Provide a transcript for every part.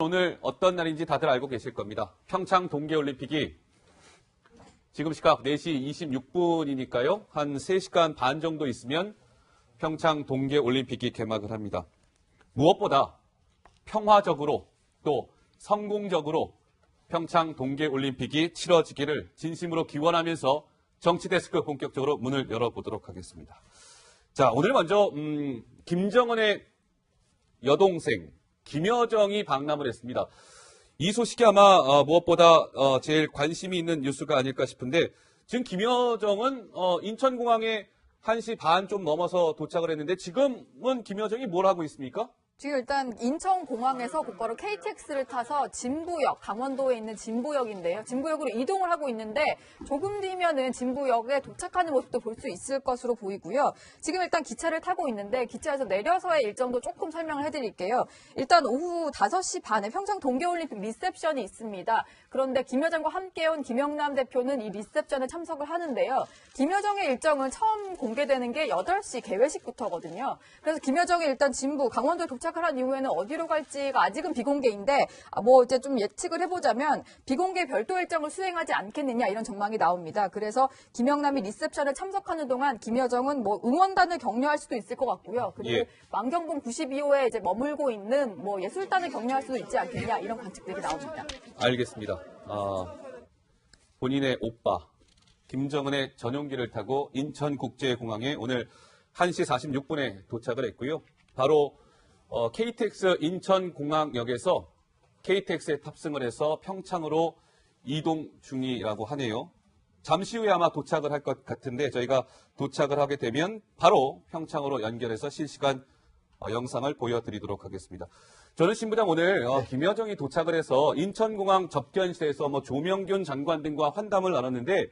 오늘 어떤 날인지 다들 알고 계실 겁니다. 평창 동계올림픽이 지금 시각 4시 26분이니까요. 한 3시간 반 정도 있으면 평창 동계올림픽이 개막을 합니다. 무엇보다 평화적으로 또 성공적으로 평창 동계올림픽이 치러지기를 진심으로 기원하면서 정치데스크 본격적으로 문을 열어보도록 하겠습니다. 자, 오늘 먼저 김정은의 여동생 김여정이 방남을 했습니다. 이 소식이 아마 무엇보다 제일 관심이 있는 뉴스가 아닐까 싶은데 지금 김여정은 인천공항에 1시 반 좀 넘어서 도착을 했는데 지금은 김여정이 뭘 하고 있습니까? 지금 일단 인천공항에서 곧바로 KTX를 타서 진부역, 강원도에 있는 진부역인데요. 진부역으로 이동을 하고 있는데 조금 뒤면은 진부역에 도착하는 모습도 볼 수 있을 것으로 보이고요. 지금 일단 기차를 타고 있는데 기차에서 내려서의 일정도 조금 설명을 해드릴게요. 일단 오후 5시 반에 평창 동계올림픽 리셉션이 있습니다. 그런데 김여정과 함께 온 김영남 대표는 이 리셉션에 참석을 하는데요. 김여정의 일정은 처음 공개되는 게 8시 개회식부터거든요. 그래서 김여정이 일단 진부, 강원도에 도착을 한 이후에는 어디로 갈지가 아직은 비공개인데 이제 좀 예측을 해보자면 비공개 별도 일정을 수행하지 않겠느냐 이런 전망이 나옵니다. 그래서 김영남이 리셉션에 참석하는 동안 김여정은 응원단을 격려할 수도 있을 것 같고요. 그리고 만경봉 92호에 이제 머물고 있는 예술단을 격려할 수도 있지 않겠냐 이런 관측들이 나옵니다. 알겠습니다. 본인의 오빠 김정은의 전용기를 타고 인천국제공항에 오늘 1시 46분에 도착을 했고요. 바로 KTX 인천공항역에서 KTX에 탑승을 해서 평창으로 이동 중이라고 하네요. 잠시 후에 아마 도착을 할 것 같은데 저희가 도착을 하게 되면 바로 평창으로 연결해서 실시간 영상을 보여드리도록 하겠습니다. 저는 신부장 오늘 김여정이 도착을 해서 인천공항 접견실에서 조명균 장관 등과 환담을 나눴는데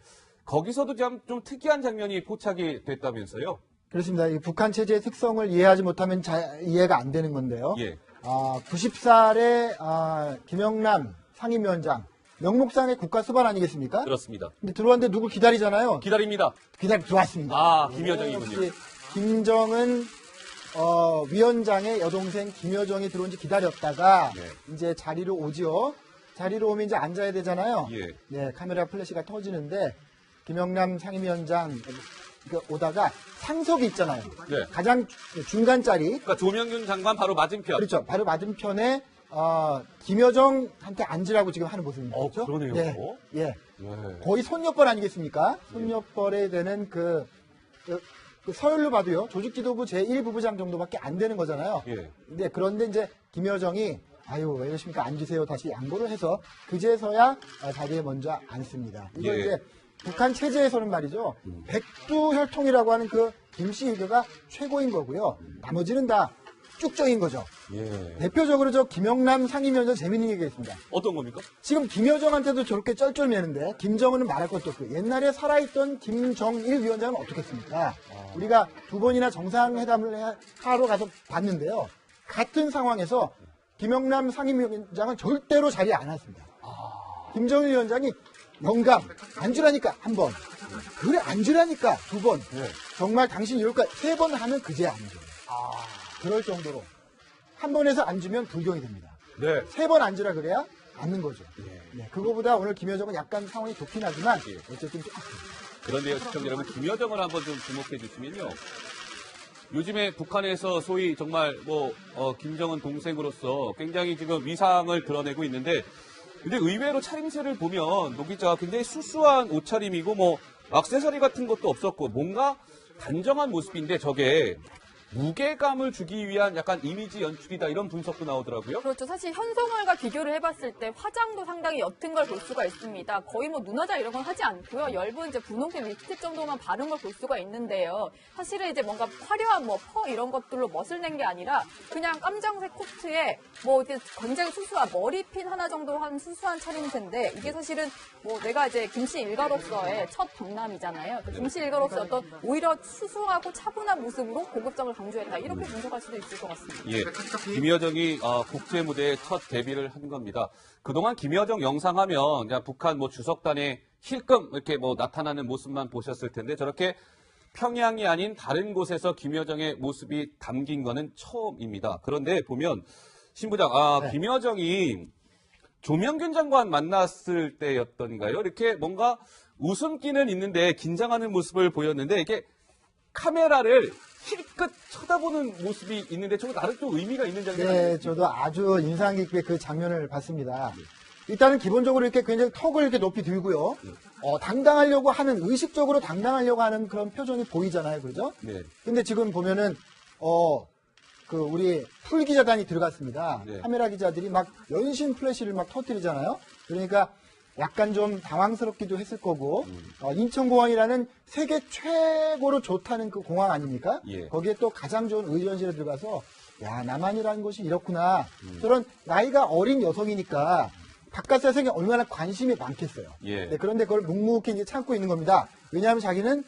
거기서도 좀 특이한 장면이 포착이 됐다면서요? 그렇습니다. 이 북한 체제의 특성을 이해하지 못하면 이해가 안 되는 건데요. 예. 90살의 김영남 상임위원장 명목상의 국가수반 아니겠습니까? 그렇습니다. 근데 들어왔는데 누굴 기다리잖아요. 기다립니다. 들어왔습니다. 김여정이군요. 역시 김정은 위원장의 여동생 김여정이 들어온 지 기다렸다가 이제 자리로 오지요. 자리로 오면 이제 앉아야 되잖아요. 예. 네, 카메라 플래시가 터지는데 김영남 상임위원장 오다가 상석이 있잖아요. 네. 가장 중간 자리. 그러니까 조명균 장관 바로 맞은편. 그렇죠. 바로 맞은편에 김여정한테 앉으라고 지금 하는 모습입니다. 그렇죠? 그러네요. 예. 거의 손녀뻘 아니겠습니까? 손녀뻘에 되는 그 서열로 봐도요. 조직지도부 제1부부장 정도밖에 안 되는 거잖아요. 예. 네, 그런데 이제 김여정이 왜 이러십니까? 앉으세요. 다시 양보를 해서 그제서야 자리에 먼저 앉습니다. 이거 이제 북한 체제에서는 말이죠. 백두혈통이라고 하는 그 김씨 일가가 최고인 거고요. 나머지는 다 쭉정인 거죠. 예. 대표적으로 김영남 상임위원장 재밌는 얘기가 있습니다. 어떤 겁니까? 지금 김여정한테도 저렇게 쩔쩔매는데 김정은은 말할 것도 없고 옛날에 살아있던 김정일 위원장은 어떻겠습니까? 우리가 2번이나 정상회담을 하러 가서 봤는데요. 같은 상황에서 김영남 상임위원장은 절대로 자리에 안 앉습니다. 김정일 위원장이 영감 앉으라니까 1번, 그래 앉으라니까 2번, 정말 당신 이럴까 3번 하면 그제야 앉아요. 그럴 정도로 한 번에서 앉으면 불경이 됩니다. 네. 3번 앉으라 그래야 앉는 거죠. 네, 그거보다 오늘 김여정은 약간 상황이 좋긴 하지만 어쨌든 좀 그런데요, 시청자 여러분, 김여정을 한번 좀 주목해 주시면요. 요즘에 북한에서 소위 정말 김정은 동생으로서 굉장히 지금 위상을 드러내고 있는데 근데 의외로 차림새를 보면 노 기자 굉장히 수수한 옷차림이고 액세서리 같은 것도 없었고 뭔가 단정한 모습인데 저게 무게감을 주기 위한 약간 이미지 연출이다 이런 분석도 나오더라고요. 그렇죠. 사실 현성월과 비교를 해봤을 때 화장도 상당히 옅은 걸 볼 수가 있습니다. 거의 눈화장 이런 건 하지 않고요. 얇은 이제 분홍색 립스틱 정도만 바른 걸 볼 수가 있는데요. 사실은 이제 뭔가 화려한 퍼 이런 것들로 멋을 낸 게 아니라 그냥 깜장색 코트에 이제 굉장히 수수한 머리핀 하나 정도 한 수수한 차림새인데 이게 사실은 내가 이제 김씨 일가로서의 첫 방남이잖아요. 김씨 일가로서 어떤 오히려 수수하고 차분한 모습으로 고급정을 강조했다. 이렇게 분석할 수도 있을 것 같습니다. 예, 김여정이 국제 무대에 첫 데뷔를 한 겁니다. 그동안 김여정 영상하면 그냥 북한 주석단에 힐끔 이렇게 나타나는 모습만 보셨을 텐데 저렇게 평양이 아닌 다른 곳에서 김여정의 모습이 담긴 거는 처음입니다. 그런데 보면 신부장, 네. 김여정이 조명균 장관 만났을 때였던가요? 이렇게 뭔가 웃음기는 있는데 긴장하는 모습을 보였는데 이게 카메라를 힐끗 쳐다보는 모습이 있는데 저거 나름 좀 의미가 있는 장면 네, 아니에요? 저도 아주 인상 깊게 그 장면을 봤습니다. 일단은 기본적으로 이렇게 굉장히 턱을 이렇게 높이 들고요. 당당하려고 하는, 의식적으로 당당하려고 하는 그런 표정이 보이잖아요. 그죠? 네. 근데 지금 보면은, 우리 풀 기자단이 들어갔습니다. 네. 카메라 기자들이 막 연신 플래시를 막 터뜨리잖아요. 그러니까 약간 좀 당황스럽기도 했을 거고, 인천공항이라는 세계 최고로 좋다는 그 공항 아닙니까? 예. 거기에 또 가장 좋은 의전실에 들어가서, 야, 남한이라는 곳이 이렇구나. 저런 나이가 어린 여성이니까 바깥 세상에 얼마나 관심이 많겠어요. 예. 네, 그런데 그걸 묵묵히 이제 참고 있는 겁니다. 왜냐하면 자기는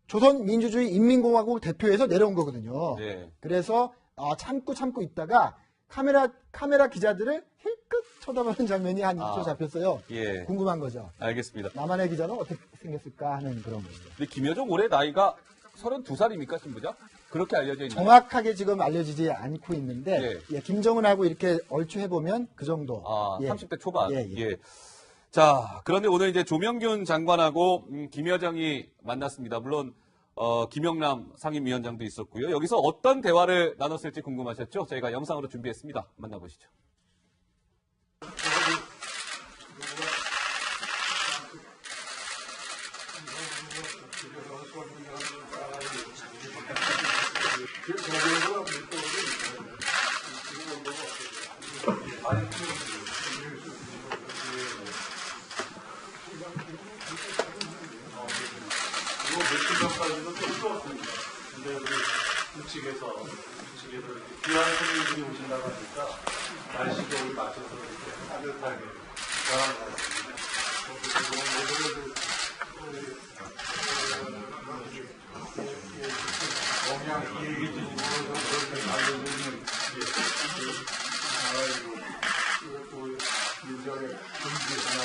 조선민주주의 인민공화국 대표에서 내려온 거거든요. 네. 그래서 참고 있다가 카메라 기자들을 힐끗 쳐다보는 장면이 한 2초 잡혔어요. 예. 궁금한 거죠. 알겠습니다. 남한의 기자는 어떻게 생겼을까 하는 그런 거죠. 근데 김여정 올해 나이가 32살입니까, 신부장? 그렇게 알려져 있나요? 정확하게 지금 알려지지 않고 있는데 예. 예, 김정은하고 이렇게 얼추 해보면 그 정도. 예. 30대 초반. 예, 예. 자, 그런데 오늘 이제 조명균 장관하고 김여정이 만났습니다. 물론 김영남 상임위원장도 있었고요. 여기서 어떤 대화를 나눴을지 궁금하셨죠? 저희가 영상으로 준비했습니다. 만나보시죠. 전까지도 좀 추웠습니다. 근데 우리 북측에서 귀한 손님들이 오신다고 하니까 날씨 겨울 맞춰서 이렇게 따뜻하게 전한 것 같습니다. 영양 일기지구로 그렇게 알려주는 또 민정의 금지 하나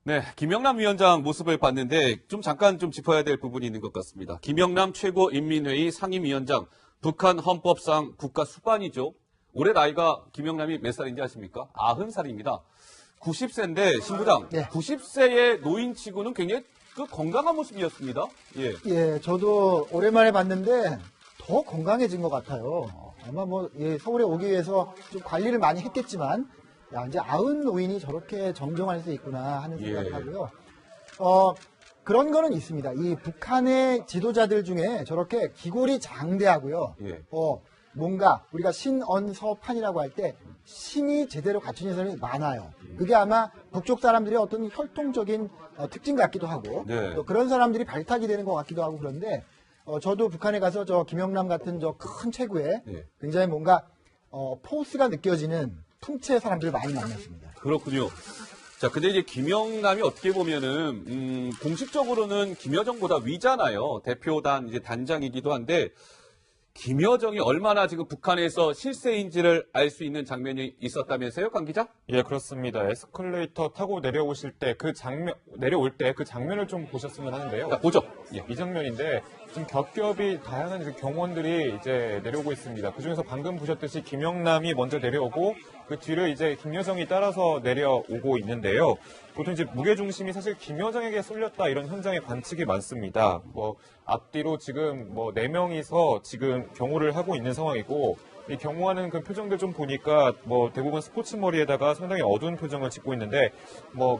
네, 김영남 위원장 모습을 봤는데 좀 잠깐 좀 짚어야 될 부분이 있는 것 같습니다. 김영남 최고인민회의 상임위원장, 북한 헌법상 국가 수반이죠. 올해 나이가 김영남이 몇 살인지 아십니까? 90살입니다. 90세인데 신부장, 예. 90세의 노인치고는 굉장히 건강한 모습이었습니다. 예. 예, 저도 오랜만에 봤는데 더 건강해진 것 같아요. 아마 서울에 오기 위해서 좀 관리를 많이 했겠지만, 야, 이제 90 노인이 저렇게 정정할 수 있구나 하는 예. 생각하고요. 그런 거는 있습니다. 이 북한의 지도자들 중에 저렇게 기골이 장대하고요. 예. 뭔가 우리가 신언서판이라고 할 때 신이 제대로 갖춘 사람이 많아요. 그게 아마 북쪽 사람들의 어떤 혈통적인 특징 같기도 하고 네. 또 그런 사람들이 발탁이 되는 것 같기도 하고 그런데 저도 북한에 가서 저 김영남 같은 저 큰 체구에 네. 굉장히 뭔가 포스가 느껴지는 풍채 사람들을 많이 만났습니다. 그렇군요. 자, 근데 이제 김영남이 어떻게 보면은, 공식적으로는 김여정보다 위잖아요. 대표단 이제 단장이기도 한데, 김여정이 얼마나 지금 북한에서 실세인지를 알 수 있는 장면이 있었다면서요, 강 기자? 예, 그렇습니다. 에스컬레이터 타고 내려오실 때 내려올 때 그 장면을 좀 보셨으면 하는데요. 자, 보죠. 예. 이 장면인데, 지금 겹겹이 다양한 이제 경호원들이 이제 내려오고 있습니다. 그 중에서 방금 보셨듯이 김영남이 먼저 내려오고, 그 뒤를 이제 김여정이 따라서 내려오고 있는데요. 보통 이제 무게중심이 사실 김여정에게 쏠렸다 이런 현장의 관측이 많습니다. 앞뒤로 지금 4명이서 지금 경호를 하고 있는 상황이고, 이 경호하는 그 표정들 좀 보니까 대부분 스포츠 머리에다가 상당히 어두운 표정을 짓고 있는데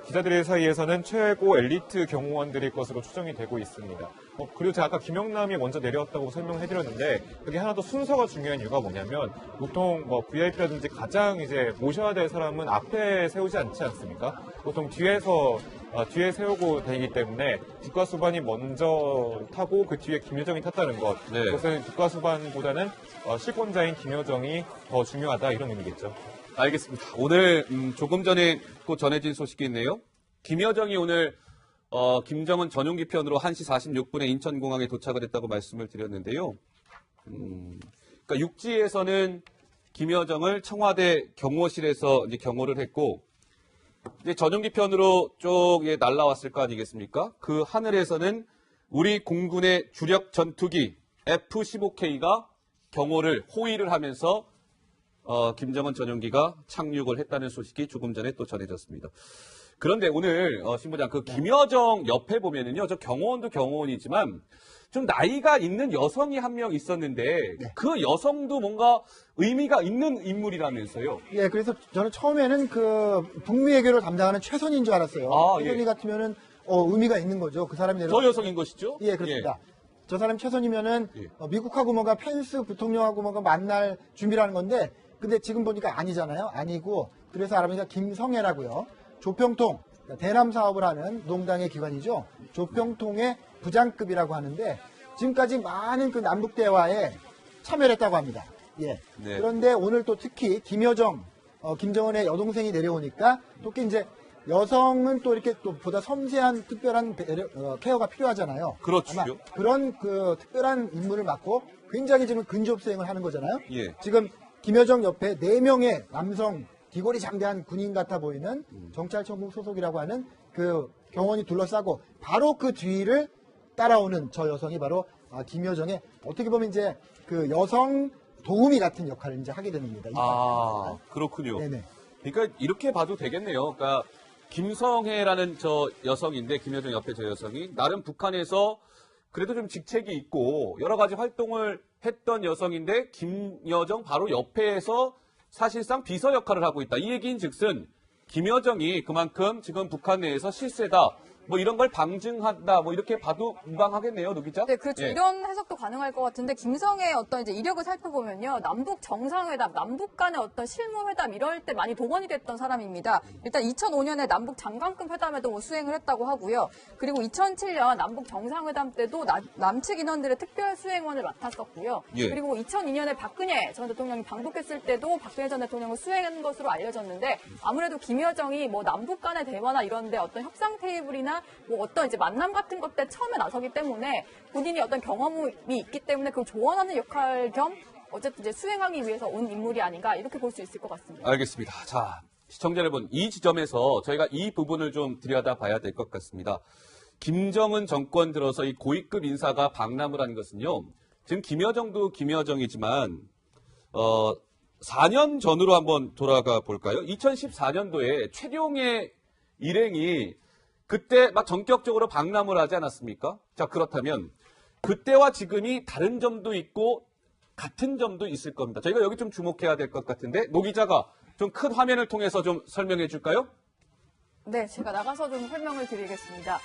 기자들 사이에서는 최고 엘리트 경호원들일 것으로 추정이 되고 있습니다. 그리고 제가 아까 김영남이 먼저 내려왔다고 설명해드렸는데 여기 하나 더 순서가 중요한 이유가 뭐냐면 보통 VIP라든지 가장 이제 모셔야 될 사람은 앞에 세우지 않지 않습니까? 보통 뒤에 세우고 다니기 때문에 국가수반이 먼저 타고 그 뒤에 김여정이 탔다는 것. 네. 그것은 국가수반보다는 실권자인 김여정이 더 중요하다 이런 의미겠죠. 알겠습니다. 오늘, 조금 전에 또 전해진 소식이 있네요. 김여정이 오늘, 김정은 전용기 편으로 1시 46분에 인천공항에 도착을 했다고 말씀을 드렸는데요. 그러니까 육지에서는 김여정을 청와대 경호실에서 이제 경호를 했고, 이제 전용기 편으로 쭉 날라왔을 거 아니겠습니까? 그 하늘에서는 우리 공군의 주력 전투기 F-15K가 경호를 호위를 하면서 김정은 전용기가 착륙을 했다는 소식이 조금 전에 또 전해졌습니다. 그런데 오늘 신부장 그 김여정 옆에 보면은요, 저 경호원도 경호원이지만 좀 나이가 있는 여성이 한 명 있었는데 그 여성도 뭔가 의미가 있는 인물이라면서요. 예, 그래서 저는 처음에는 그 북미 외교를 담당하는 최선인 줄 알았어요. 아, 최선이 예. 같으면은 의미가 있는 거죠. 그 사람이 저 여성인 것이죠? 예, 그렇습니다. 저 사람 최선이면은 미국하고 뭔가 펜스 부통령하고 뭔가 만날 준비를 하는 건데, 근데 지금 보니까 아니잖아요. 아니고, 그래서 알아보니까 김성애라고요. 조평통, 대남 사업을 하는 농당의 기관이죠. 조평통의 부장급이라고 하는데, 지금까지 많은 그 남북 대화에 참여를 했다고 합니다. 예. 네. 그런데 오늘 또 특히 김여정, 김정은의 여동생이 내려오니까 또 이제 여성은 또 이렇게 또 보다 섬세한 특별한 케어가 필요하잖아요. 그렇죠. 아마 그런 그 특별한 임무를 맡고 굉장히 지금 근접 수행을 하는 거잖아요. 예. 지금 김여정 옆에 4명의 남성 기골이 장대한 군인 같아 보이는 정찰청국 소속이라고 하는 그 경원이 둘러싸고 바로 그 뒤를 따라오는 저 여성이 바로 김여정의 어떻게 보면 이제 그 여성 도우미 같은 역할을 이제 하게 되는 겁니다. 아, 그렇군요. 네네. 그러니까 이렇게 봐도 되겠네요. 그러니까 김성애라는 저 여성인데 김여정 옆에 저 여성이 나름 북한에서 그래도 좀 직책이 있고 여러 가지 활동을 했던 여성인데 김여정 바로 옆에서 사실상 비서 역할을 하고 있다. 이 얘기인 즉슨 김여정이 그만큼 지금 북한 내에서 실세다. 뭐 이런 걸 방증한다. 뭐 이렇게 봐도 무방하겠네요, 노 기자? 네, 그렇죠. 예. 이런 해석도 가능할 것 같은데 김성애의 어떤 이제 이력을 살펴보면요, 남북 정상회담, 남북 간의 어떤 실무회담 이럴 때 많이 동원이 됐던 사람입니다. 일단 2005년에 남북 장관급 회담에도 뭐 수행을 했다고 하고요. 그리고 2007년 남북 정상회담 때도 남측 인원들의 특별 수행원을 맡았었고요. 예. 그리고 2002년에 박근혜 전 대통령이 방북했을 때도 박근혜 전 대통령을 수행한 것으로 알려졌는데 아무래도 김여정이 뭐 남북 간의 대화나 이런데 어떤 협상 테이블이나 뭐 어떤 이제 만남 같은 것 때 처음에 나서기 때문에 본인이 어떤 경험이 있기 때문에 그걸 조언하는 역할 겸 어쨌든 이제 수행하기 위해서 온 인물이 아닌가 이렇게 볼 수 있을 것 같습니다. 알겠습니다. 자, 시청자 여러분, 이 지점에서 저희가 이 부분을 좀 들여다봐야 될 것 같습니다. 김정은 정권 들어서 이 고위급 인사가 방남을 한 것은요. 지금 김여정도 김여정이지만 4년 전으로 한번 돌아가 볼까요? 2014년도에 최룡의 일행이 그때 막 전격적으로 방남을 하지 않았습니까? 자, 그렇다면 그때와 지금이 다른 점도 있고 같은 점도 있을 겁니다. 저희가 여기 좀 주목해야 될 것 같은데 노 기자가 좀 큰 화면을 통해서 좀 설명해 줄까요? 네, 제가 나가서 좀 설명을 드리겠습니다.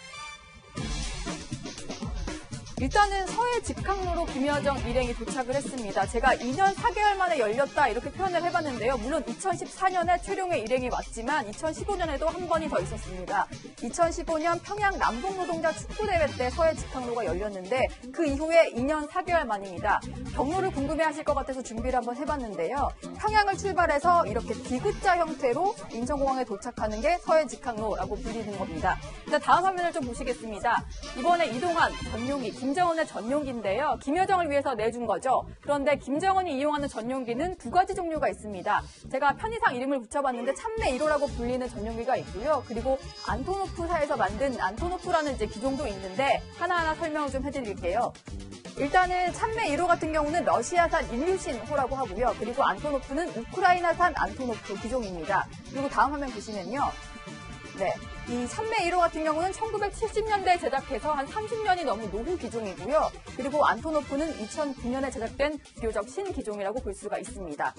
일단은 서해 직항로로 김여정 일행이 도착을 했습니다. 제가 2년 4개월 만에 열렸다 이렇게 표현을 해봤는데요. 물론 2014년에 최룡의 일행이 왔지만 2015년에도 한 번이 더 있었습니다. 2015년 평양 남북노동자 축구대회 때 서해 직항로가 열렸는데 그 이후에 2년 4개월 만입니다. 경로를 궁금해하실 것 같아서 준비를 한번 해봤는데요. 평양을 출발해서 이렇게 D자 형태로 인천공항에 도착하는 게 서해 직항로라고 불리는 겁니다. 다음 화면을 좀 보시겠습니다. 이번에 이동한 전용기 김정은의 전용기인데요. 김여정을 위해서 내준 거죠. 그런데 김정은이 이용하는 전용기는 2가지 종류가 있습니다. 제가 편의상 이름을 붙여봤는데 참내 1호라고 불리는 전용기가 있고요. 그리고 안토노프사에서 만든 안토노프라는 이제 기종도 있는데 하나하나 설명을 좀 해드릴게요. 일단은 참내 1호 같은 경우는 러시아산 일류신호라고 하고요. 그리고 안토노프는 우크라이나산 안토노프 기종입니다. 그리고 다음 화면 보시면요. 네, 이 참내 1호 같은 경우는 1970년대에 제작해서 한 30년이 넘은 노후 기종이고요. 그리고 안토노프는 2009년에 제작된 비교적 신기종이라고 볼 수가 있습니다.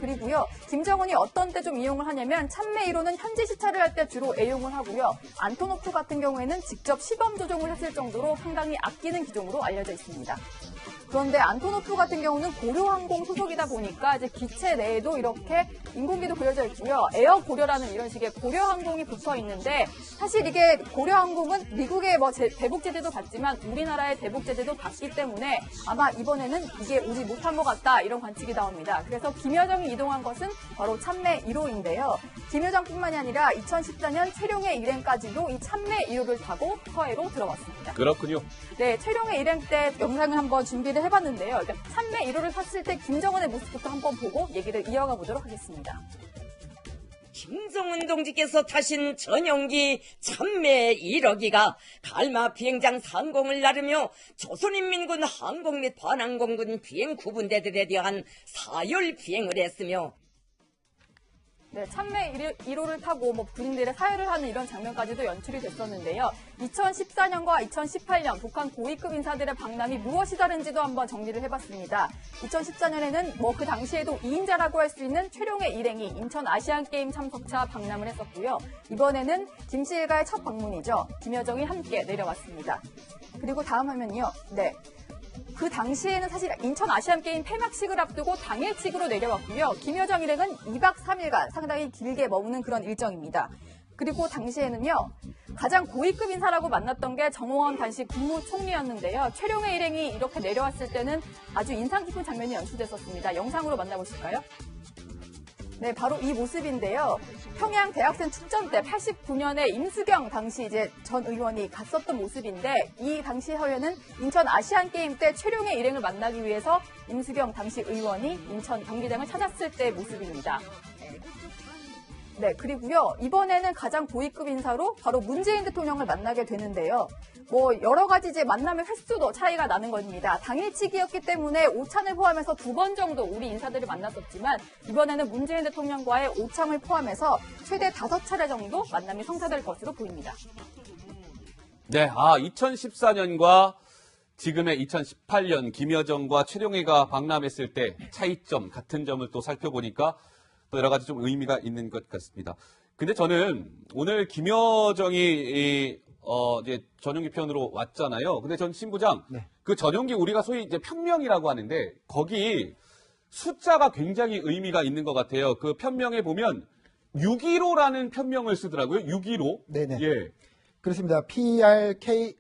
그리고요, 김정은이 어떤 때 좀 이용을 하냐면 참내 1호는 현지 시찰을 할 때 주로 애용을 하고요. 안토노프 같은 경우에는 직접 시범 조종을 했을 정도로 상당히 아끼는 기종으로 알려져 있습니다. 그런데 안토노프 같은 경우는 고려항공 소속이다 보니까 이제 기체 내에도 이렇게 인공기도 그려져 있고요. 에어 고려라는 이런 식의 고려항공이 붙어 있는데 사실 이게 고려항공은 미국의 뭐 대북 제재도 받지만 우리나라의 대북 제재도 받기 때문에 아마 이번에는 이게 오지 못한 것 같다 이런 관측이 나옵니다. 그래서 김여정이 이동한 것은 바로 참내 1호인데요. 김여정뿐만이 아니라 2014년 최룡의 일행까지도 이 참내 1호를 타고 서해로 들어왔습니다. 그렇군요. 네, 최룡의 일행 때 영상을 한번 준비를 해봤는데요. 그러니까 참내 1호를 탔을 때 김정은의 모습부터 한번 보고 얘기를 이어가 보도록 하겠습니다. 김정은 동지께서 타신 전용기 참매 1호기가 갈마 비행장 상공을 나르며 조선인민군 항공 및 반항공군 비행 구분대들에 대한 사열 비행을 했으며 네, 참매 1호를 타고 군인들의 사열을 하는 이런 장면까지도 연출이 됐었는데요. 2014년과 2018년 북한 고위급 인사들의 방남이 무엇이 다른지도 한번 정리를 해봤습니다. 2014년에는 그 당시에도 2인자라고 할 수 있는 최룡의 일행이 인천 아시안게임 참석차 방남을 했었고요. 이번에는 김씨 일가의 첫 방문이죠. 김여정이 함께 내려왔습니다. 그리고 다음 화면이요. 네. 그 당시에는 사실 인천 아시안게임 폐막식을 앞두고 당일치기로 내려왔고요. 김여정 일행은 2박 3일간 상당히 길게 머무는 그런 일정입니다. 그리고 당시에는요. 가장 고위급 인사라고 만났던 게 정홍원 당시 국무총리였는데요. 최룡의 일행이 이렇게 내려왔을 때는 아주 인상 깊은 장면이 연출됐었습니다. 영상으로 만나보실까요? 네, 바로 이 모습인데요. 평양 대학생 축전 때 89년에 임수경 당시 전 의원이 갔었던 모습인데 이 당시 화면은 인천 아시안게임 때 최룡의 일행을 만나기 위해서 임수경 당시 의원이 인천 경기장을 찾았을 때의 모습입니다. 네, 그리고요. 이번에는 가장 고위급 인사로 바로 문재인 대통령을 만나게 되는데요. 여러 가지 만남의 횟수도 차이가 나는 겁니다. 당일치기였기 때문에 오찬을 포함해서 2번 정도 우리 인사들을 만났었지만 이번에는 문재인 대통령과의 오찬을 포함해서 최대 5차례 정도 만남이 성사될 것으로 보입니다. 네, 2014년과 지금의 2018년 김여정과 최룡해가 방남했을 때 차이점, 같은 점을 또 살펴보니까 또 여러 가지 좀 의미가 있는 것 같습니다. 근데 저는 오늘 김여정이 이제 전용기 편으로 왔잖아요. 근데 전 신부장, 네. 그 전용기 우리가 소위 이제 편명이라고 하는데 거기 숫자가 굉장히 의미가 있는 것 같아요. 그 편명에 보면 615라는 편명을 쓰더라고요. 615. 네네. 예. 그렇습니다. PRK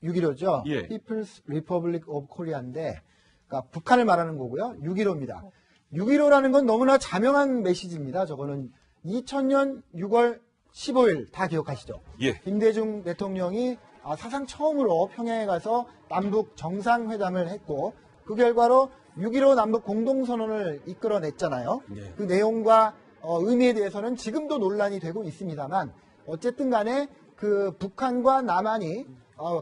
615죠. 예. People's Republic of Korea인데, 그러니까 북한을 말하는 거고요. 615입니다. 615라는 건 너무나 자명한 메시지입니다. 저거는 2000년 6월 15일 다 기억하시죠? 예. 김대중 대통령이 사상 처음으로 평양에 가서 남북 정상회담을 했고 그 결과로 6.15 남북 공동선언을 이끌어냈잖아요. 예. 그 내용과 의미에 대해서는 지금도 논란이 되고 있습니다만 어쨌든 간에 그 북한과 남한이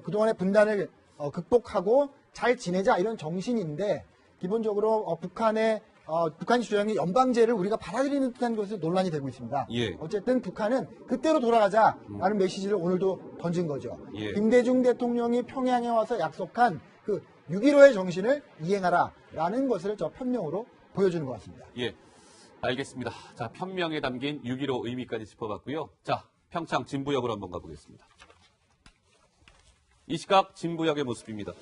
그동안의 분단을 극복하고 잘 지내자 이런 정신인데 기본적으로 북한이 주장한 연방제를 우리가 받아들이는 듯한 것에서 논란이 되고 있습니다. 예. 어쨌든 북한은 그때로 돌아가자라는 메시지를 오늘도 던진 거죠. 예. 김대중 대통령이 평양에 와서 약속한 그 6.15의 정신을 이행하라라는 것을 저 편명으로 보여주는 것 같습니다. 예. 알겠습니다. 자, 편명에 담긴 6.15 의미까지 짚어봤고요. 자, 평창 진부역으로 한번 가보겠습니다. 이 시각 진부역의 모습입니다.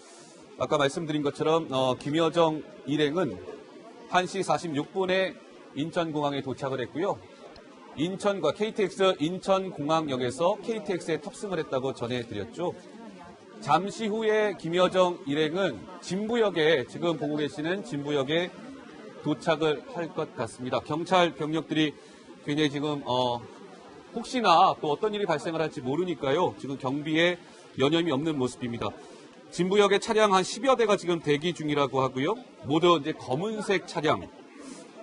아까 말씀드린 것처럼 김여정 일행은 1시 46분에 인천공항에 도착을 했고요. 인천과 KTX 인천공항역에서 KTX에 탑승을 했다고 전해드렸죠. 잠시 후에 김여정 일행은 진부역에 지금 보고 계시는 진부역에 도착을 할 것 같습니다. 경찰 병력들이 굉장히 지금 혹시나 또 어떤 일이 발생을 할지 모르니까요. 지금 경비에 여념이 없는 모습입니다. 진부역의 차량 한 10여 대가 지금 대기 중이라고 하고요. 모두 이제 검은색 차량.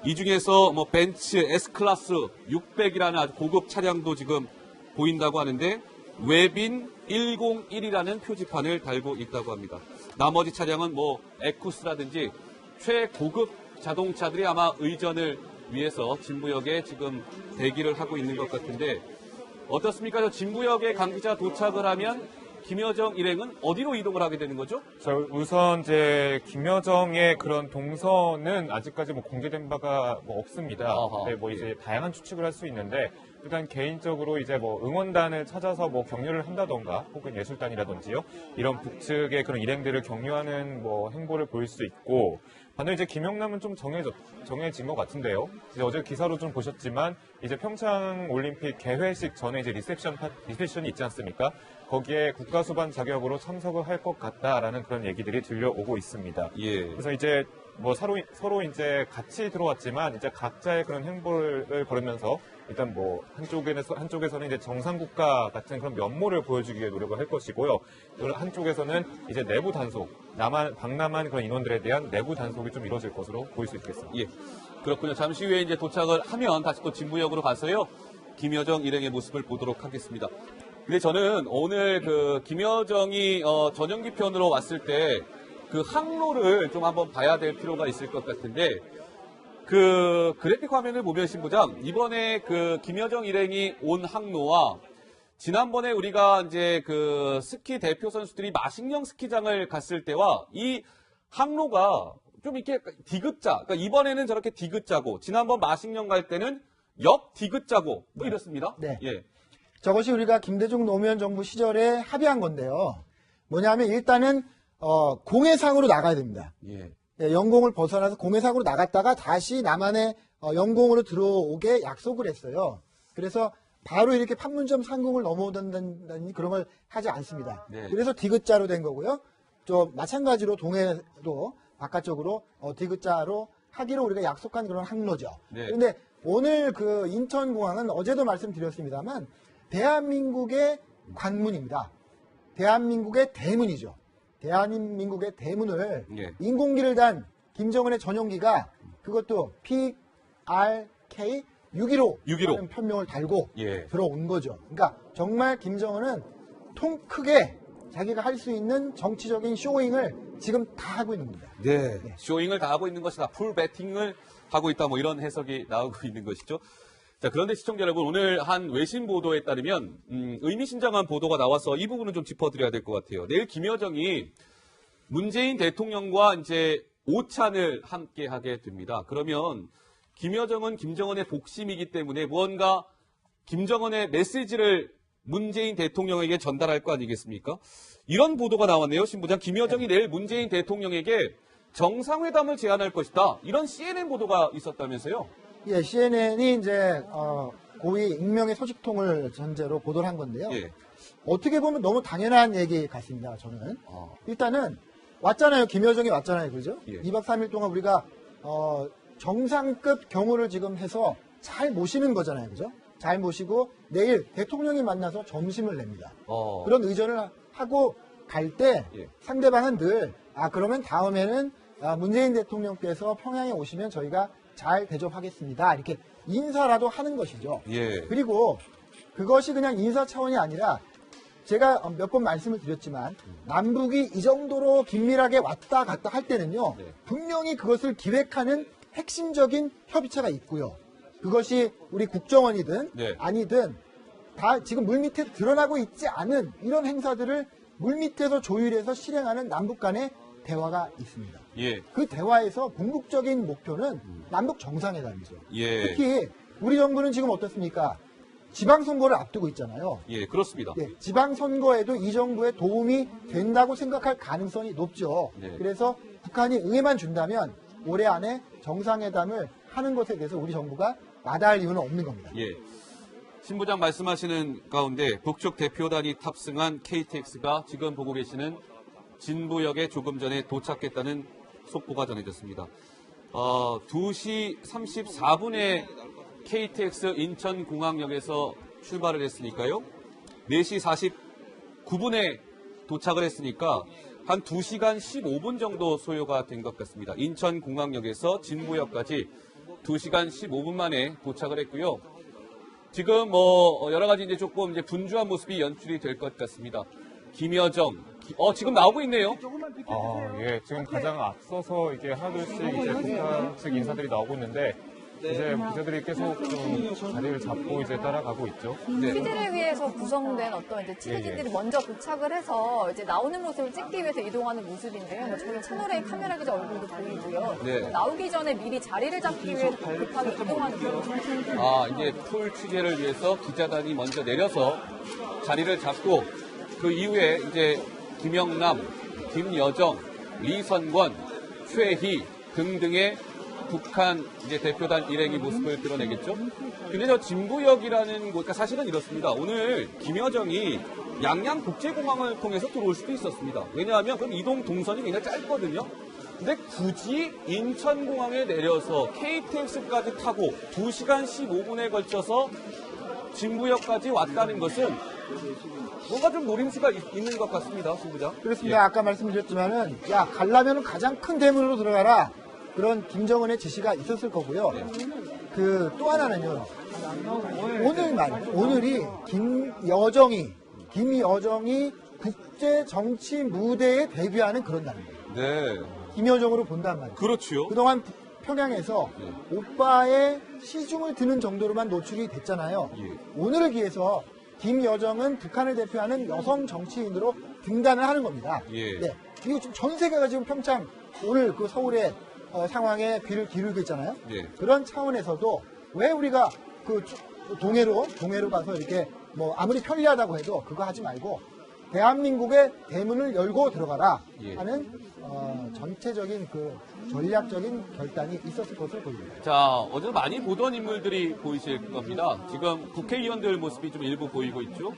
이 중에서 벤츠 S클래스 600이라는 아주 고급 차량도 지금 보인다고 하는데 웹인 101이라는 표지판을 달고 있다고 합니다. 나머지 차량은 에쿠스라든지 최고급 자동차들이 아마 의전을 위해서 진부역에 지금 대기를 하고 있는 것 같은데 어떻습니까? 저 진부역에 강기자 도착을 하면 김여정 일행은 어디로 이동을 하게 되는 거죠? 우선 이제 김여정의 그런 동선은 아직까지 공개된 바가 없습니다. 아하. 네, 이제 다양한 추측을 할 수 있는데 일단 개인적으로 이제 응원단을 찾아서 격려를 한다던가 혹은 예술단이라든지요 이런 북측의 그런 일행들을 격려하는 행보를 보일 수 있고 반면에 이제 김영남은 좀 정해진 것 같은데요. 이제 어제 기사로 좀 보셨지만 이제 평창 올림픽 개회식 전에 이제 리셉션이 있지 않습니까? 거기에 국가수반 자격으로 참석을 할 것 같다라는 그런 얘기들이 들려오고 있습니다. 예. 그래서 이제 서로 이제 같이 들어왔지만 이제 각자의 그런 행보를 걸으면서 일단 한쪽에서는 이제 정상국가 같은 그런 면모를 보여주기 위해 노력을 할 것이고요. 한쪽에서는 이제 내부 단속, 방남한 그런 인원들에 대한 내부 단속이 좀 이루어질 것으로 보일 수 있겠습니다. 예. 그렇군요. 잠시 후에 이제 도착을 하면 다시 또 진부역으로 가서요. 김여정 일행의 모습을 보도록 하겠습니다. 근데 저는 오늘 그 김여정이 전용기 편으로 왔을 때 그 항로를 좀 한번 봐야 될 필요가 있을 것 같은데 그 그래픽 화면을 보면 신부장 이번에 그 김여정 일행이 온 항로와 지난번에 우리가 이제 그 스키 대표 선수들이 마식령 스키장을 갔을 때와 이 항로가 좀 이렇게 디귿자, 그러니까 이번에는 저렇게 디귿자고 지난번 마식령 갈 때는 역 디귿자고 뭐 이렇습니다. 네. 예. 저것이 우리가 김대중 노무현 정부 시절에 합의한 건데요. 뭐냐면 일단은 공해상으로 나가야 됩니다. 예. 예, 영공을 벗어나서 공해상으로 나갔다가 다시 남한의 영공으로 들어오게 약속을 했어요. 그래서 바로 이렇게 판문점 상공을 넘어오다니 그런 걸 하지 않습니다. 네. 그래서 디귿자로 된 거고요. 좀 마찬가지로 동해도 바깥쪽으로 디귿자로 하기로 우리가 약속한 그런 항로죠. 네. 그런데 오늘 그 인천공항은 어제도 말씀드렸습니다만 대한민국의 관문입니다. 대한민국의 대문이죠. 대한민국의 대문을 예. 인공기를 단 김정은의 전용기가 그것도 PRK 615 615. 편명을 달고 예. 들어온 거죠. 그러니까 정말 김정은은 통 크게 자기가 할 수 있는 정치적인 쇼잉을 지금 다 하고 있는 겁니다. 네. 쇼잉을 다 하고 있는 것이다. 풀 배팅을 하고 있다. 뭐 이런 해석이 나오고 있는 것이죠. 자, 그런데 시청자 여러분, 오늘 한 외신 보도에 따르면, 의미심장한 보도가 나와서 이 부분은 좀 짚어드려야 될 것 같아요. 내일 김여정이 문재인 대통령과 이제 오찬을 함께 하게 됩니다. 그러면 김여정은 김정은의 복심이기 때문에 무언가 김정은의 메시지를 문재인 대통령에게 전달할 거 아니겠습니까? 이런 보도가 나왔네요, 신부장. 김여정이 내일 문재인 대통령에게 정상회담을 제안할 것이다. 이런 CNN 보도가 있었다면서요? 예, CNN이 이제 고위 익명의 소식통을 전제로 보도를 한 건데요. 예. 어떻게 보면 너무 당연한 얘기 같습니다. 저는 일단은 왔잖아요. 김여정이 왔잖아요, 그죠? 예. 2박 3일 동안 우리가 정상급 경호를 지금 해서 잘 모시는 거잖아요, 그죠? 잘 모시고 내일 대통령이 만나서 점심을 냅니다. 그런 의전을 하고 갈 때 예. 상대방은 늘 그러면 다음에는 문재인 대통령께서 평양에 오시면 저희가 잘 대접하겠습니다. 이렇게 인사라도 하는 것이죠. 예. 그리고 그것이 그냥 인사 차원이 아니라 제가 몇 번 말씀을 드렸지만 남북이 이 정도로 긴밀하게 왔다 갔다 할 때는요. 네. 분명히 그것을 기획하는 핵심적인 협의체가 있고요. 그것이 우리 국정원이든 네. 아니든 다 지금 물밑에 드러나고 있지 않은 이런 행사들을 물밑에서 조율해서 실행하는 남북 간의 대화가 있습니다. 예. 그 대화에서 궁극적인 목표는 남북 정상회담이죠. 예. 특히 우리 정부는 지금 어떻습니까? 지방선거를 앞두고 있잖아요. 예, 그렇습니다. 예, 지방선거에도 이 정부의 도움이 된다고 생각할 가능성이 높죠. 네. 그래서 북한이 응해만 준다면 올해 안에 정상회담을 하는 것에 대해서 우리 정부가 마다할 이유는 없는 겁니다. 예. 신부장 말씀하시는 가운데 북측 대표단이 탑승한 KTX가 지금 보고 계시는 진부역에 조금 전에 도착했다는 속보가 전해졌습니다. 2시 34분에 KTX 인천공항역에서 출발을 했으니까요. 4시 49분에 도착을 했으니까 한 2시간 15분 정도 소요가 된 것 같습니다. 인천공항역에서 진부역까지 2시간 15분 만에 도착을 했고요. 지금 여러 가지 이제 조금 이제 분주한 모습이 연출이 될 것 같습니다. 김여정, 지금 나오고 있네요. 예, 지금 가장 앞서서 이게 하나둘씩 이제 북한 측 인사들이 나오고 있는데 이제 기자들이 계속 좀 자리를 잡고 이제 따라가고 있죠. 취재를 위해서 구성된 어떤 이제 취재진들이 먼저 도착을 해서 이제 나오는 모습을 찍기 위해서 이동하는 모습인데요. 뭐 저희 채널A 카메라 기자 얼굴도 보이고요. 네. 나오기 전에 미리 자리를 잡기 위해서 급하게 이동하는 모습. 이제 풀 취재를 위해서 기자단이 먼저 내려서 자리를 잡고 그 이후에 이제 김영남, 김여정, 리선권, 최희 등등의 북한 이제 대표단 일행의 모습을 드러내겠죠. 근데 저 진부역이라는 곳, 그러니까 사실은 이렇습니다. 오늘 김여정이 양양 국제공항을 통해서 들어올 수도 있었습니다. 왜냐하면 그럼 이동 동선이 굉장히 짧거든요. 근데 굳이 인천공항에 내려서 KTX까지 타고 2시간 15분에 걸쳐서 진부역까지 왔다는 것은 뭔가 좀 노림수가 있는 것 같습니다, 신부장. 그렇습니다. 아까 말씀드렸지만은 가려면 가장 큰 대문으로 들어가라. 그런 김정은의 지시가 있었을 거고요. 그 또 하나는요. 오늘이 김여정이 국제 정치 무대에 데뷔하는 그런 날입니다. 네. 김여정으로 본단 말이에요. 그렇죠. 그동안 평양에서 오빠의 시중을 드는 정도로만 노출이 됐잖아요. 예. 오늘을 기해서 김여정은 북한을 대표하는 여성 정치인으로 등단을 하는 겁니다. 예. 네. 이거 지금 전 세계가 지금 평창 오늘 그 서울의 상황에 귀를 기울이고 있잖아요. 예. 그런 차원에서도 왜 우리가 그 동해로 가서 이렇게 뭐 아무리 편리하다고 해도 그거 하지 말고 대한민국의 대문을 열고 들어가라 예. 하는 전체적인 그 전략적인 결단이 있었을 것으로 보입니다. 자, 어제 많이 보던 인물들이 보이실 겁니다. 지금 국회의원들 모습이 좀 일부 보이고 있죠.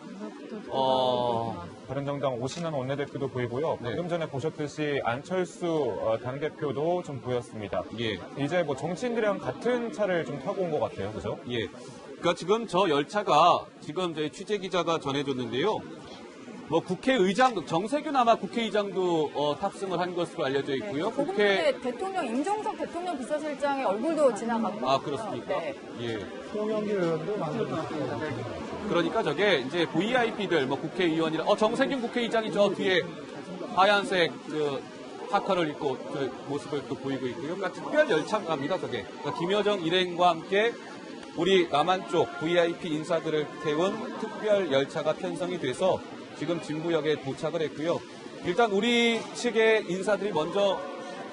바른정당 오신환 원내대표도 보이고요. 네. 방금 전에 보셨듯이 안철수 당대표도 좀 보였습니다. 예. 이제 뭐 정치인들이랑 같은 차를 좀 타고 온 것 같아요. 그죠? 예. 그러니까 지금 저 열차가 지금 저희 취재 기자가 전해줬는데요. 뭐 국회의장 정세균 아마 국회의장도 탑승을 한 것으로 알려져 있고요. 조금 전에 대통령 임종석 대통령 비서실장의 얼굴도 지나갔고. 아 그렇습니까? 네. 예. 송영길 의원도 만들었습니다. 그러니까 저게 이제 VIP들 뭐 국회의원이라 정세균 국회의장이 저 뒤에 하얀색 그 파카를 입고 저 모습을 또 보이고 있고요. 그러니까 특별 열차입니다. 저게 그러니까 김여정 일행과 함께 우리 남한 쪽 VIP 인사들을 태운 특별 열차가 편성이 돼서 지금 진부역에 도착을 했고요. 일단 우리 측의 인사들이 먼저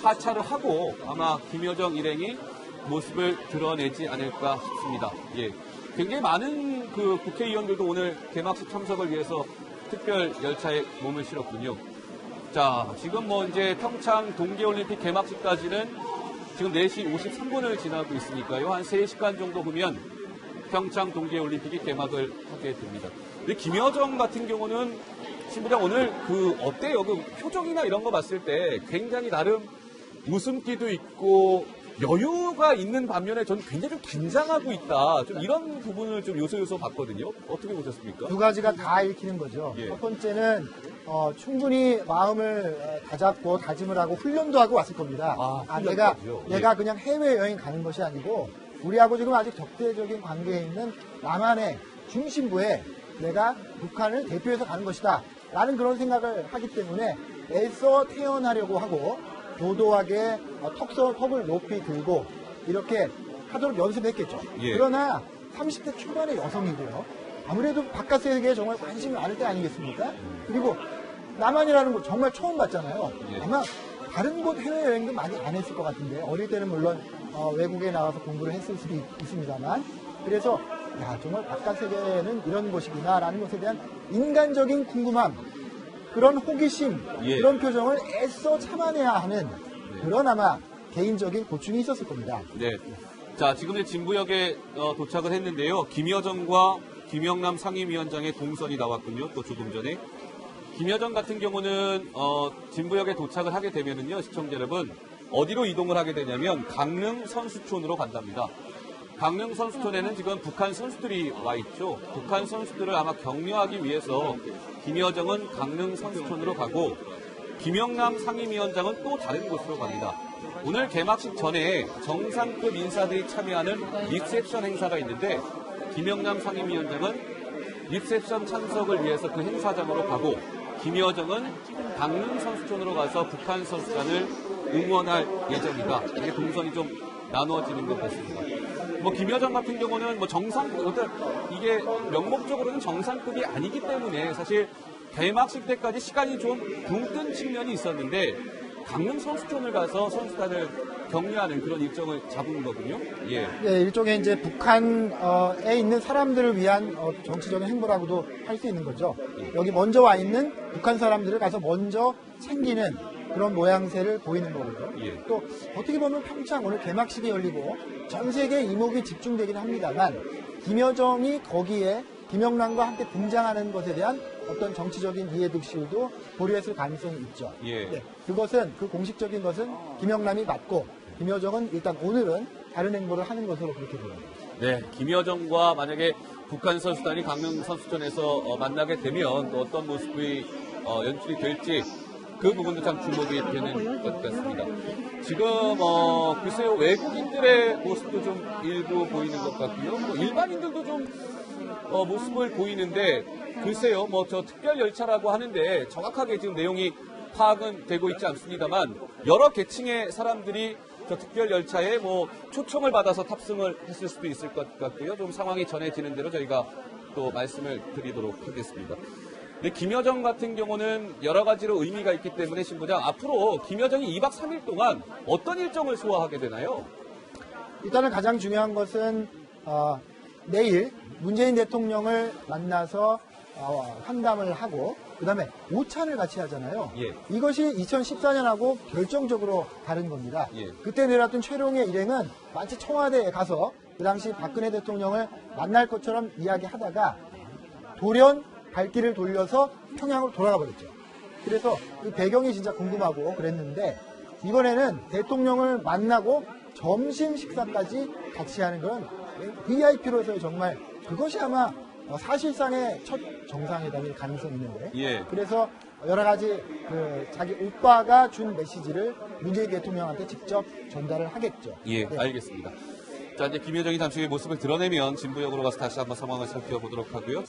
하차를 하고 아마 김여정 일행이 모습을 드러내지 않을까 싶습니다. 예. 굉장히 많은 그 국회의원들도 오늘 개막식 참석을 위해서 특별 열차에 몸을 실었군요. 자, 지금 뭐 이제 평창 동계올림픽 개막식까지는 지금 4시 53분을 지나고 있으니까요. 한 3시간 정도 후면 평창 동계올림픽이 개막을 하게 됩니다. 근데 김여정 같은 경우는 신부장 오늘 그 어때요? 그 표정이나 이런 거 봤을 때 굉장히 나름 웃음기도 있고 여유가 있는 반면에 저는 굉장히 좀 긴장하고 있다. 좀 이런 부분을 좀 요소요소 봤거든요. 어떻게 보셨습니까? 두 가지가 다 읽히는 거죠. 예. 첫 번째는 충분히 마음을 다잡고 다짐을 하고 훈련도 하고 왔을 겁니다. 훈련까지요? 내가 그냥 해외여행 가는 것이 아니고 우리하고 지금 아직 적대적인 관계에 있는 남한의 중심부에 내가 북한을 대표해서 가는 것이다. 라는 그런 생각을 하기 때문에 애써 태어나려고 하고 도도하게 턱을 높이 들고 이렇게 하도록 연습했겠죠. 예. 그러나 30대 초반의 여성이고요. 아무래도 바깥 세계에 정말 관심이 많을 때 아니겠습니까? 그리고 남한이라는 곳 정말 처음 봤잖아요. 예. 아마 다른 곳 해외여행도 많이 안 했을 것 같은데 어릴 때는 물론 외국에 나와서 공부를 했을 수도 있습니다만 그래서 야 정말 바깥 세계는 이런 곳이구나 라는 것에 대한 인간적인 궁금함 그런 호기심 예. 그런 표정을 애써 참아내야 하는 그런 아마 개인적인 고충이 있었을 겁니다. 네. 자, 지금 이제 진부역에 도착을 했는데요. 김여정과 김영남 상임위원장의 동선이 나왔군요. 또 조금 전에. 김여정 같은 경우는 진부역에 도착을 하게 되면은요, 시청자 여러분 어디로 이동을 하게 되냐면 강릉 선수촌으로 간답니다. 강릉 선수촌에는 지금 북한 선수들이 와 있죠. 북한 선수들을 아마 격려하기 위해서 김여정은 강릉 선수촌으로 가고 김영남 상임위원장은 또 다른 곳으로 갑니다. 오늘 개막식 전에 정상급 인사들이 참여하는 리셉션 행사가 있는데 김영남 상임위원장은 리셉션 참석을 위해서 그 행사장으로 가고 김여정은 강릉 선수촌으로 가서 북한 선수단을 응원할 예정이다. 이게 동선이 좀 나누어지는 것 같습니다. 뭐 김여정 같은 경우는 뭐 이게 명목적으로는 정상급이 아니기 때문에 사실 개막식 때까지 시간이 좀 붕 뜬 측면이 있었는데 강릉 선수촌을 가서 선수단을 격려하는 그런 일정을 잡은 거군요. 예. 예, 일종의 이제 북한에 있는 사람들을 위한 정치적인 행보라고도 할 수 있는 거죠. 여기 먼저 와 있는 북한 사람들을 가서 먼저 챙기는 그런 모양새를 보이는 거고요. 예. 또 어떻게 보면 평창 오늘 개막식이 열리고 전 세계 이목이 집중되긴 합니다만 김여정이 거기에 김영남과 함께 등장하는 것에 대한 어떤 정치적인 이해득실도 보류했을 가능성이 있죠. 예. 네, 그것은 그 공식적인 것은 김영남이 맞고 김여정은 일단 오늘은 다른 행보를 하는 것으로 그렇게 보입니다. 네, 김여정과 만약에 북한 선수단이 강릉 선수촌에서 만나게 되면 또 어떤 모습이 연출이 될지 그 부분도 참 주목이 되는 것 같습니다. 지금 글쎄요, 외국인들의 모습도 좀 일부 보이는 것 같고요. 뭐 일반인들도 좀 모습을 보이는데 글쎄요, 뭐 저 특별 열차라고 하는데 정확하게 지금 내용이 파악은 되고 있지 않습니다만 여러 계층의 사람들이 저 특별 열차에 뭐 초청을 받아서 탑승을 했을 수도 있을 것 같고요. 좀 상황이 전해지는 대로 저희가 또 말씀을 드리도록 하겠습니다. 근데 김여정 같은 경우는 여러 가지로 의미가 있기 때문에 신부장 앞으로 김여정이 2박 3일 동안 어떤 일정을 소화하게 되나요? 일단은 가장 중요한 것은 내일 문재인 대통령을 만나서 환담을 하고 그다음에 오찬을 같이 하잖아요. 예. 이것이 2014년하고 결정적으로 다른 겁니다. 예. 그때 내렸던 최룡의 일행은 마치 청와대에 가서 그 당시 박근혜 대통령을 만날 것처럼 이야기하다가 돌연 발길을 돌려서 평양으로 돌아가 버렸죠. 그래서 그 배경이 진짜 궁금하고 그랬는데 이번에는 대통령을 만나고 점심 식사까지 같이 하는 건 VIP로서의 정말 그것이 아마 사실상의 첫 정상회담일 가능성이 있는데 예. 그래서 여러 가지 자기 오빠가 준 메시지를 문재인 대통령한테 직접 전달을 하겠죠. 예, 네. 알겠습니다. 자, 이제 김여정이 잠시 후에 모습을 드러내면 진부역으로 가서 다시 한번 상황을 살펴보도록 하고요.